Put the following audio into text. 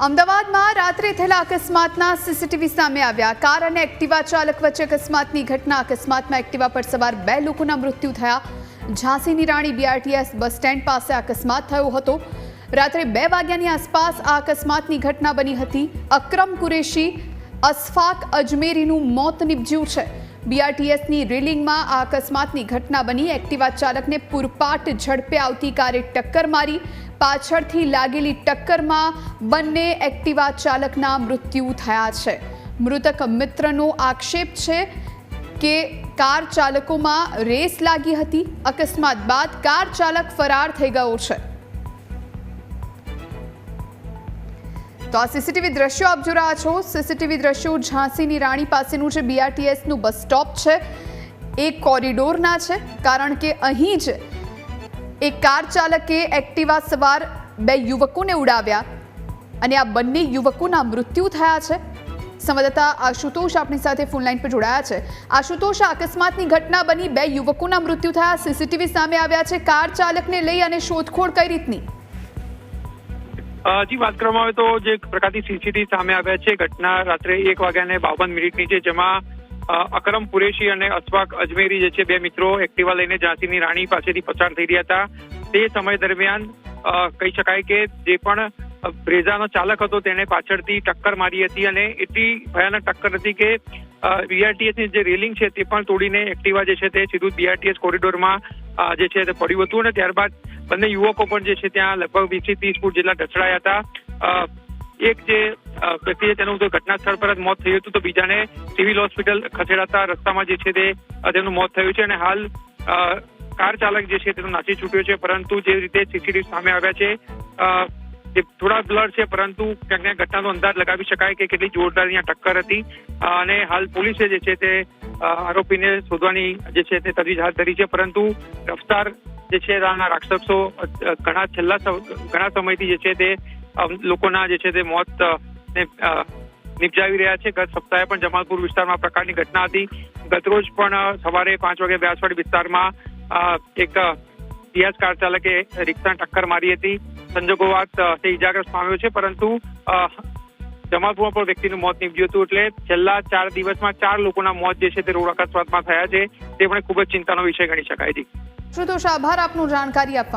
અમદાવાદમાં રાત્રે થયેલા અકસ્માતના સીસીટીવી સામે આવ્યા। કાર અને એક્ટિવા ચાલક વચ્ચે અકસ્માતની ઘટના। અકસ્માતમાં એક્ટિવા પર સવાર 2 લોકોના મૃત્યુ થયા। ઝાંસીની રાણી બીઆરટીએસ બસ સ્ટેન્ડ પાસે અકસ્માત થયો હતો। રાત્રે 2 વાગ્યાની આસપાસ આ અકસ્માતની ઘટના બની હતી। અકરમ કુરેશી અશફાક અજમેરીનું મોત નિપજ્યું છે। બીઆરટીએસની રેલિંગમાં આ અકસ્માતની ઘટના બની। એક્ટિવા ચાલકને પૂરપાટ ઝડપે આવતી કારે ટક્કર મારી। પાછળથી લાગેલી ટક્કરમાં બંને એક્ટિવા ચાલકના મૃત્યુ થયા છે। મૃતક મિત્રનો આક્ષેપ છે કે કાર ચાલકોમાં રેસ લાગી હતી। અકસ્માત બાદ કાર ચાલક ફરાર થઈ ગયો છે। તો આ સીસીટીવી દ્રશ્યો આપ જોઈ રહ્યા છો। સીસીટીવી દ્રશ્યો ઝાંસીની રાણી પાસેનું છે। બીઆરટીએસનું બસ સ્ટોપ છે એ કોરિડોરના છે, કારણ કે અહીં જ એક કાર ચાલકે એક્ટિવા સવાર 2 યુવકોને ઉડાવ્યા અને આ બંને યુવકોના મૃત્યુ થયા છે। સંવાદદાતા આશુતોષ આપણી સાથે ફોન લાઈન પર જોડાયા છે। આશુતોષ, આ અકસ્માતની ઘટના બની, 2 યુવકોના મૃત્યુ થયા, સીસીટીવી સામે આવ્યા છે। કાર ચાલકને લઈ અને શોધખોળ કઈ રીતની? જી, વાત કરવામાં આવે તો જે પ્રકારની સીસીટીવી સામે આવ્યા છે, ઘટના રાત્રે 1:52 છે, જેમાં અકરમ કુરેશી અને અશફાક અજમેરી જે છે 2 મિત્રો એક્ટિવા લઈને ઝાંસીની રાણી પાસેથી પસાર થઈ રહ્યા હતા। તે સમય દરમિયાન કહી શકાય કે જે પણ બ્રેઝાનો ચાલક હતો તેને પાછળથી ટક્કર મારી હતી અને એટલી ભયાનક ટક્કર હતી કે બીઆરટીએસની જે રેલિંગ છે તે પણ તોડીને એક્ટિવા જે છે તે સીધું બીઆરટીએસ કોરિડોરમાં જે છે તે પડ્યું હતું અને ત્યારબાદ બંને યુવકો પણ જે છે ત્યાં લગભગ 20 થી 30 ફૂટ જેટલા ઢસડાયા હતા। એક જે વ્યક્તિ છે તેનું ઘટના સ્થળ પર જ મોત થયું હતું, તો બીજાને સિવિલ હોસ્પિટલ ખસેડાતા રસ્તામાં જે છે તે તેનું મોત થયું છે અને હાલ કાર ચાલક જે છે તેનો નાસી છૂટ્યો છે। પરંતુ જે રીતે સીસીટીવી સામે આવ્યા છે તે થોડા બ્લર છે, પરંતુ ક્યાંક ઘટનાનો અંદાજ લગાવી શકાય કે કેટલી જોરદાર અહીંયા ટક્કર હતી અને હાલ પોલીસે જે છે તે આરોપીને શોધવાની જે છે તે તજવીજ હાથ ધરી છે। પરંતુ રફતાર જે છે રાક્ષસો ઘણા સમયથી જે છે તે લોકોના જે છે તે મોત નિપજાવી રહ્યા છે। ગત સપ્તાહે પણ જમાલપુર વિસ્તારમાં આ પ્રકારની ઘટના હતી। ગતરોજ પણ સવારે 5 વાગે વ્યાસવાડી વિસ્તારમાં એક તિયાસ કાર ચાલકે રિક્ષાને ટક્કર મારી હતી। સંજોગોવાત તે ઇજાગ્રસ્ત પામ્યો છે, પરંતુ જમાલપુરમાં પણ વ્યક્તિનું મોત નીપજ્યું હતું। એટલે છેલ્લા 4 દિવસમાં 4 લોકોના મોત જે છે તે રોડ અકસ્માતમાં થયા છે। તે પણ ખૂબ જ ચિંતાનો વિષય ગણી શકાય। જી, આભાર આપનું જાણકારી આપવા